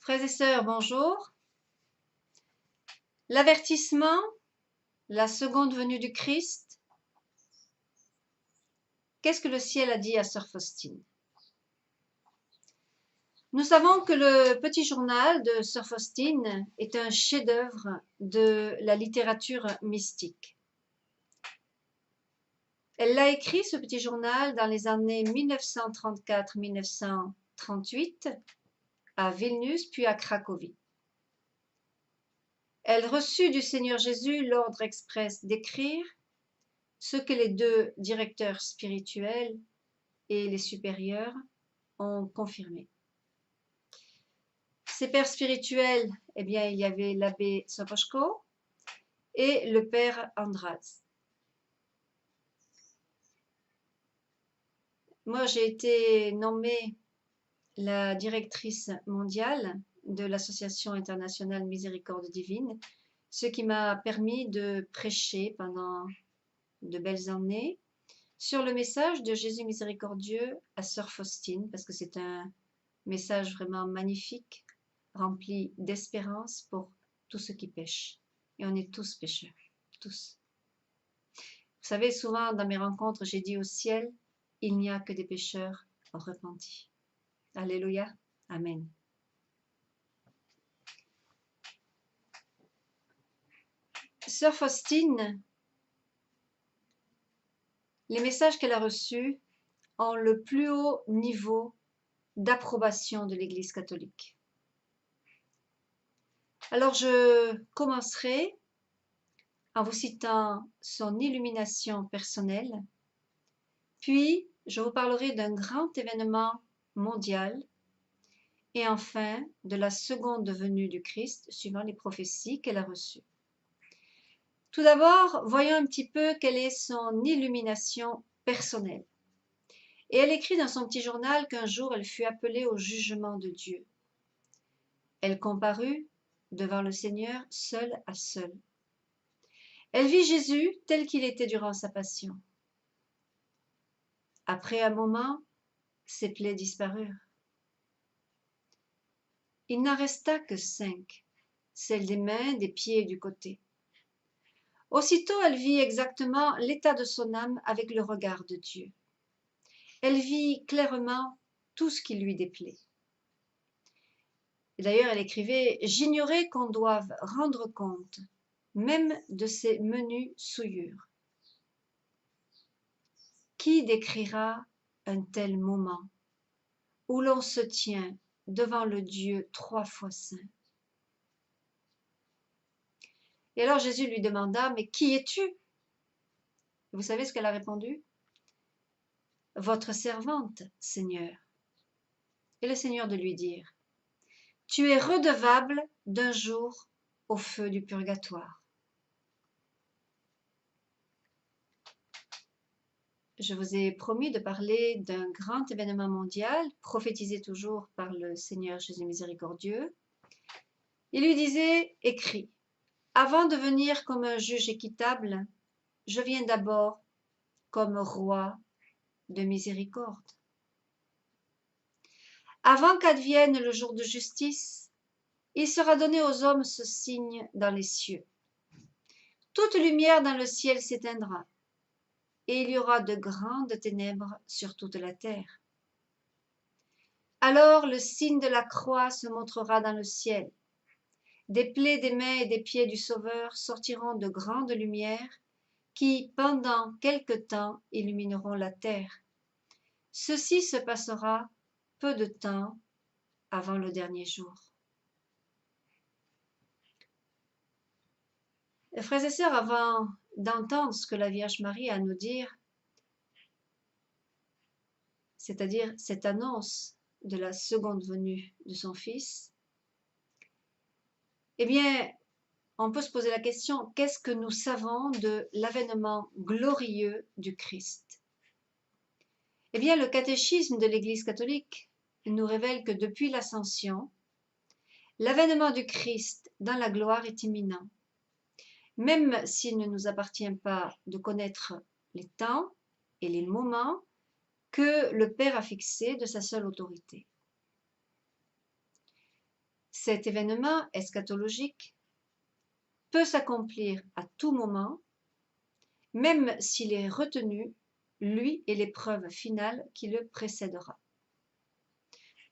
Frères et sœurs, bonjour. L'avertissement, la seconde venue du Christ. Qu'est-ce que le ciel a dit à sœur Faustine? Nous savons que le petit journal de sœur Faustine est un chef-d'œuvre de la littérature mystique. Elle l'a écrit, ce petit journal, dans les années 1934-1938 à Vilnius, puis à Cracovie. Elle reçut du Seigneur Jésus l'ordre express d'écrire ce que les deux directeurs spirituels et les supérieurs ont confirmé. Ces pères spirituels, eh bien, il y avait l'abbé Sopochko et le père Andraz. Moi, j'ai été nommée la directrice mondiale de l'Association internationale Miséricorde divine, ce qui m'a permis de prêcher pendant de belles années sur le message de Jésus miséricordieux à sœur Faustine, parce que c'est un message vraiment magnifique, rempli d'espérance pour tous ceux qui pêchent. Et on est tous pécheurs, tous. Vous savez, souvent dans mes rencontres, j'ai dit au ciel, il n'y a que des pécheurs repentis. Alléluia, amen. Sœur Faustine, les messages qu'elle a reçus ont le plus haut niveau d'approbation de l'Église catholique. Alors je commencerai en vous citant son illumination personnelle, puis je vous parlerai d'un grand événement mondial et enfin de la seconde venue du Christ suivant les prophéties qu'elle a reçues. Tout d'abord, voyons un petit peu quelle est son illumination personnelle. Et elle écrit dans son petit journal qu'un jour elle fut appelée au jugement de Dieu. Elle comparut devant le Seigneur seule à seule. Elle vit Jésus tel qu'il était durant sa passion. Après un moment, ses plaies disparurent. Il n'en resta que 5, celles des mains, des pieds et du côté. Aussitôt, elle vit exactement l'état de son âme avec le regard de Dieu. Elle vit clairement tout ce qui lui déplaît. Et d'ailleurs, elle écrivait « J'ignorais qu'on doive rendre compte, même de ces menues souillures. Qui décrira un tel moment où l'on se tient devant le Dieu 3 fois saint ?» Et alors Jésus lui demanda « Mais qui es-tu » Vous savez ce qu'elle a répondu ? « Votre servante, Seigneur. » Et le Seigneur de lui dire « Tu es redevable d'un jour au feu du purgatoire. » Je vous ai promis de parler d'un grand événement mondial, prophétisé toujours par le Seigneur Jésus miséricordieux. Il lui disait « Écris, avant de venir comme un juge équitable, je viens d'abord comme roi de miséricorde. Avant qu'advienne le jour de justice, il sera donné aux hommes ce signe dans les cieux. Toute lumière dans le ciel s'éteindra, et il y aura de grandes ténèbres sur toute la terre. Alors le signe de la croix se montrera dans le ciel. Des plaies des mains et des pieds du Sauveur sortiront de grandes lumières qui, pendant quelque temps, illumineront la terre. Ceci se passera peu de temps avant le dernier jour. Frères et sœurs, avant d'entendre ce que la Vierge Marie a à nous dire, c'est-à-dire cette annonce de la seconde venue de son Fils, eh bien, on peut se poser la question, qu'est-ce que nous savons de l'avènement glorieux du Christ? Eh bien, le catéchisme de l'Église catholique nous révèle que depuis l'Ascension, l'avènement du Christ dans la gloire est imminent. Même s'il ne nous appartient pas de connaître les temps et les moments que le Père a fixés de sa seule autorité. Cet événement eschatologique peut s'accomplir à tout moment, même s'il est retenu, lui et l'épreuve finale qui le précédera.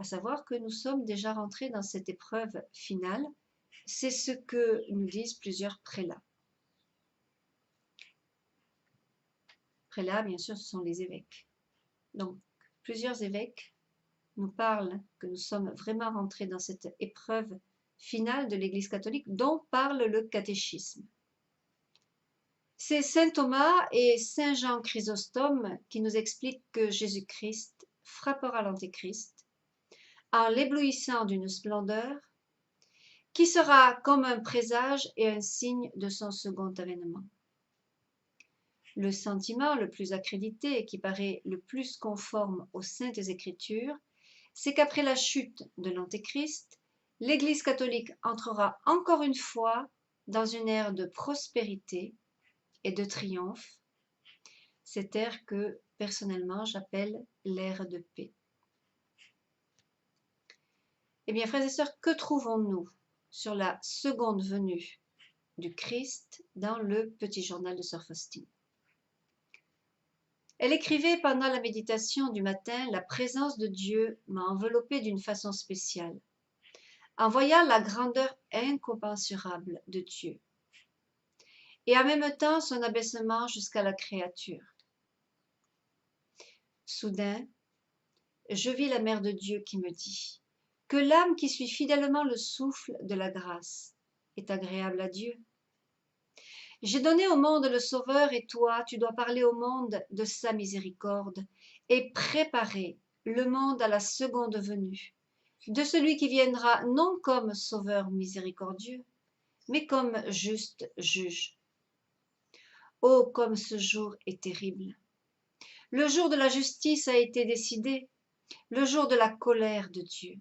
À savoir que nous sommes déjà rentrés dans cette épreuve finale, c'est ce que nous disent plusieurs prélats. Prélats, bien sûr, ce sont les évêques. Donc, plusieurs évêques nous parlent que nous sommes vraiment rentrés dans cette épreuve finale de l'Église catholique dont parle le catéchisme. C'est saint Thomas et saint Jean Chrysostome qui nous expliquent que Jésus-Christ frappera l'Antéchrist en l'éblouissant d'une splendeur qui sera comme un présage et un signe de son second avènement. Le sentiment le plus accrédité et qui paraît le plus conforme aux saintes écritures, c'est qu'après la chute de l'Antéchrist, l'Église catholique entrera encore une fois dans une ère de prospérité et de triomphe, cette ère que personnellement j'appelle l'ère de paix. Eh bien, frères et sœurs, que trouvons-nous sur la seconde venue du Christ dans le petit journal de sœur Faustine? Elle écrivait pendant la méditation du matin: la présence de Dieu m'a enveloppée d'une façon spéciale, en voyant la grandeur incommensurable de Dieu, et en même temps son abaissement jusqu'à la créature. Soudain, je vis la Mère de Dieu qui me dit que l'âme qui suit fidèlement le souffle de la grâce est agréable à Dieu. J'ai donné au monde le Sauveur et toi, tu dois parler au monde de sa miséricorde et préparer le monde à la seconde venue de celui qui viendra non comme Sauveur miséricordieux, mais comme juste juge. Oh, comme ce jour est terrible! Le jour de la justice a été décidé, le jour de la colère de Dieu.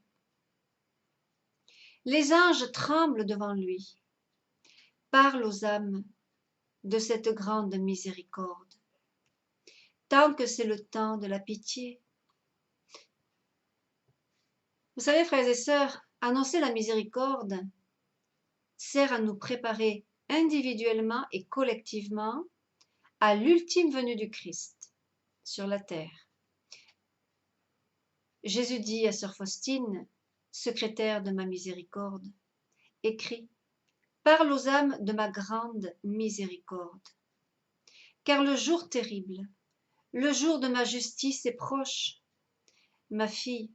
Les anges tremblent devant lui. Parle aux âmes de cette grande miséricorde, tant que c'est le temps de la pitié. Vous savez, frères et sœurs, annoncer la miséricorde sert à nous préparer individuellement et collectivement à l'ultime venue du Christ sur la terre. Jésus dit à sœur Faustine, secrétaire de ma miséricorde, écrit: parle aux âmes de ma grande miséricorde, car le jour terrible, le jour de ma justice est proche. Ma fille,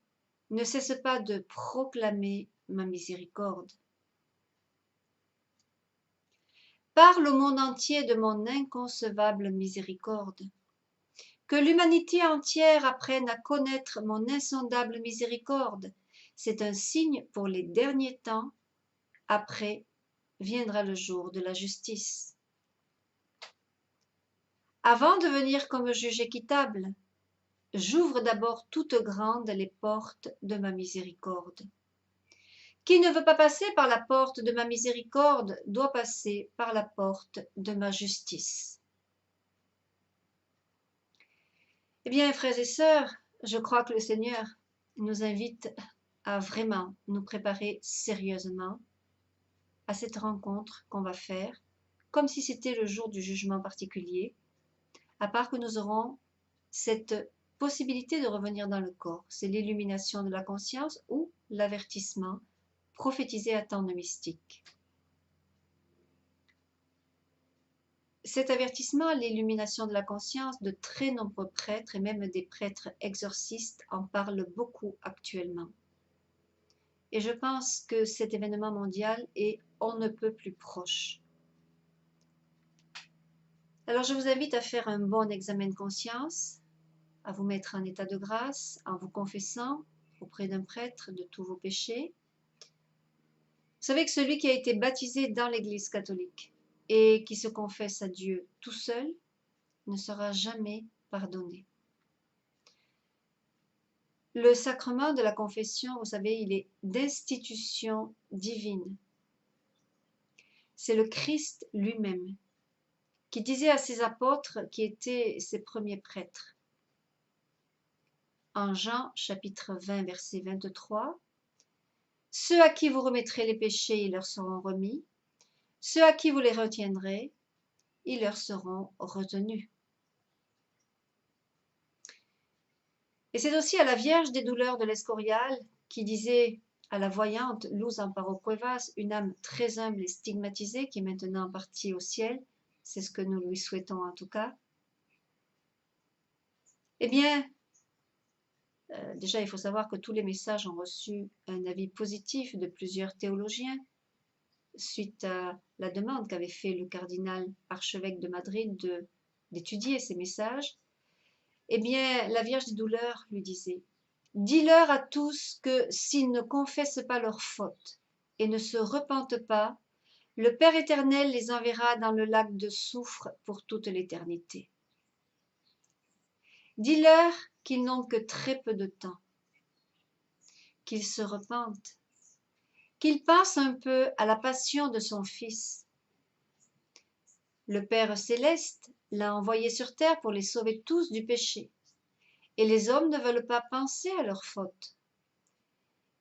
ne cesse pas de proclamer ma miséricorde. Parle au monde entier de mon inconcevable miséricorde. Que l'humanité entière apprenne à connaître mon insondable miséricorde. C'est un signe pour les derniers temps. Après viendra le jour de la justice. Avant de venir comme juge équitable, j'ouvre d'abord toutes grandes les portes de ma miséricorde. Qui ne veut pas passer par la porte de ma miséricorde doit passer par la porte de ma justice. Eh bien, frères et sœurs, je crois que le Seigneur nous invite à vraiment nous préparer sérieusement à cette rencontre qu'on va faire, comme si c'était le jour du jugement particulier, à part que nous aurons cette possibilité de revenir dans le corps. C'est l'illumination de la conscience ou l'avertissement prophétisé à temps de mystique. Cet avertissement, l'illumination de la conscience, de très nombreux prêtres et même des prêtres exorcistes en parlent beaucoup actuellement. Et je pense que cet événement mondial est on ne peut plus proche. Alors je vous invite à faire un bon examen de conscience, à vous mettre en état de grâce, en vous confessant auprès d'un prêtre de tous vos péchés. Vous savez que celui qui a été baptisé dans l'Église catholique et qui se confesse à Dieu tout seul ne sera jamais pardonné. Le sacrement de la confession, vous savez, il est d'institution divine. C'est le Christ lui-même qui disait à ses apôtres qui étaient ses premiers prêtres. En Jean chapitre 20 verset 23, Ceux à qui vous remettrez les péchés, ils leur seront remis. Ceux à qui vous les retiendrez, ils leur seront retenus. Et c'est aussi à la Vierge des douleurs de l'Escorial qui disait à la voyante Luz Amparo Cuevas, une âme très humble et stigmatisée qui est maintenant partie au ciel, c'est ce que nous lui souhaitons en tout cas. Eh bien, déjà il faut savoir que tous les messages ont reçu un avis positif de plusieurs théologiens suite à la demande qu'avait fait le cardinal archevêque de Madrid d'étudier ces messages. Eh bien, la Vierge des douleurs lui disait: dis-leur à tous que s'ils ne confessent pas leurs fautes et ne se repentent pas, le Père éternel les enverra dans le lac de soufre pour toute l'éternité. Dis-leur qu'ils n'ont que très peu de temps, qu'ils se repentent, qu'ils pensent un peu à la passion de son Fils. Le Père céleste l'a envoyé sur terre pour les sauver tous du péché, et les hommes ne veulent pas penser à leurs fautes.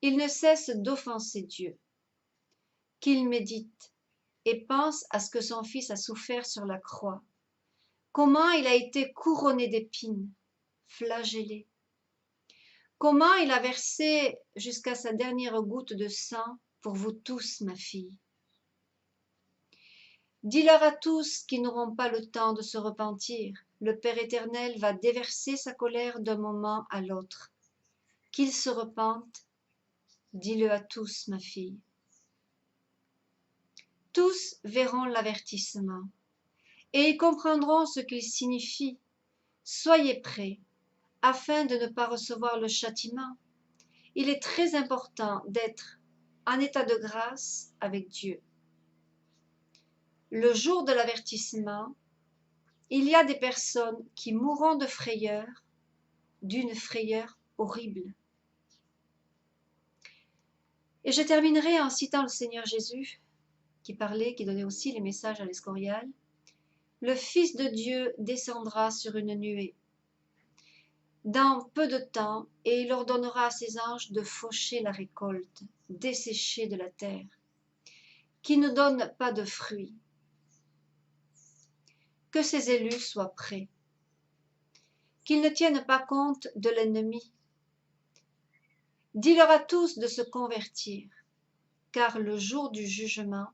Ils ne cessent d'offenser Dieu. Qu'ils méditent et pensent à ce que son Fils a souffert sur la croix, comment il a été couronné d'épines, flagellé, comment il a versé jusqu'à sa dernière goutte de sang pour vous tous, ma fille. Dis-leur à tous qu'ils n'auront pas le temps de se repentir. Le Père éternel va déverser sa colère d'un moment à l'autre. Qu'ils se repentent. Dis-le à tous, ma fille. Tous verront l'avertissement et ils comprendront ce qu'il signifie. Soyez prêts afin de ne pas recevoir le châtiment. Il est très important d'être en état de grâce avec Dieu. Le jour de l'avertissement, il y a des personnes qui mourront de frayeur, d'une frayeur horrible. Et je terminerai en citant le Seigneur Jésus, qui parlait, qui donnait aussi les messages à l'Escorial. Le Fils de Dieu descendra sur une nuée dans peu de temps, et il ordonnera à ses anges de faucher la récolte, desséchée de la terre, qui ne donne pas de fruits. Que ses élus soient prêts, qu'ils ne tiennent pas compte de l'ennemi. Dis-leur à tous de se convertir, car le jour du jugement,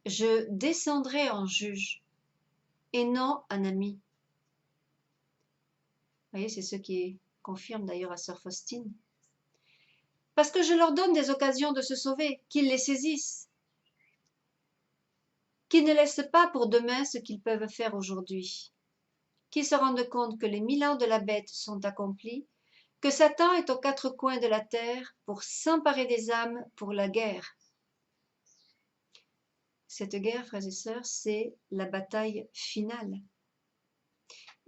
je descendrai en juge, et non en ami. Vous voyez, c'est ce qui confirme d'ailleurs à sœur Faustine. Parce que je leur donne des occasions de se sauver, qu'ils les saisissent, qu'ils ne laissent pas pour demain ce qu'ils peuvent faire aujourd'hui, qu'ils se rendent compte que les 1000 ans de la bête sont accomplis, que Satan est aux quatre coins de la terre pour s'emparer des âmes pour la guerre. Cette guerre, frères et sœurs, c'est la bataille finale.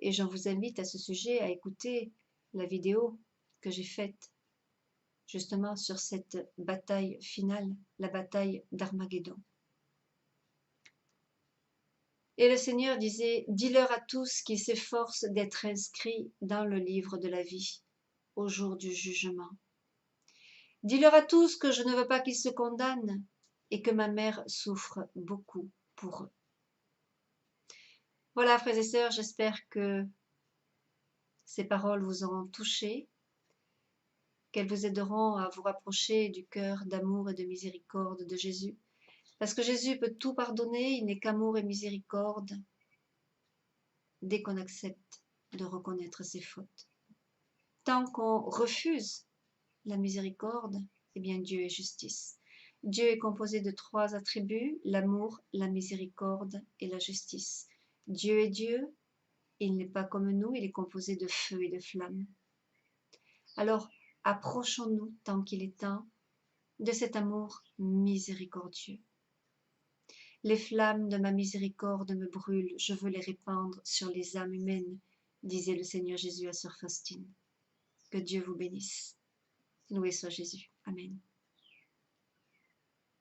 Et je vous invite à ce sujet à écouter la vidéo que j'ai faite justement sur cette bataille finale, la bataille d'Armageddon. Et le Seigneur disait, dis-leur à tous qu'ils s'efforcent d'être inscrits dans le livre de la vie au jour du jugement. Dis-leur à tous que je ne veux pas qu'ils se condamnent et que ma mère souffre beaucoup pour eux. Voilà, frères et sœurs, j'espère que ces paroles vous auront touché, qu'elles vous aideront à vous rapprocher du cœur d'amour et de miséricorde de Jésus. Parce que Jésus peut tout pardonner, il n'est qu'amour et miséricorde dès qu'on accepte de reconnaître ses fautes. Tant qu'on refuse la miséricorde, eh bien Dieu est justice. Dieu est composé de 3 attributs, l'amour, la miséricorde et la justice. Dieu est Dieu, il n'est pas comme nous, il est composé de feu et de flamme. Alors, approchons-nous, tant qu'il est temps, de cet amour miséricordieux. Les flammes de ma miséricorde me brûlent, je veux les répandre sur les âmes humaines, disait le Seigneur Jésus à sœur Faustine. Que Dieu vous bénisse. Loué soit Jésus. Amen.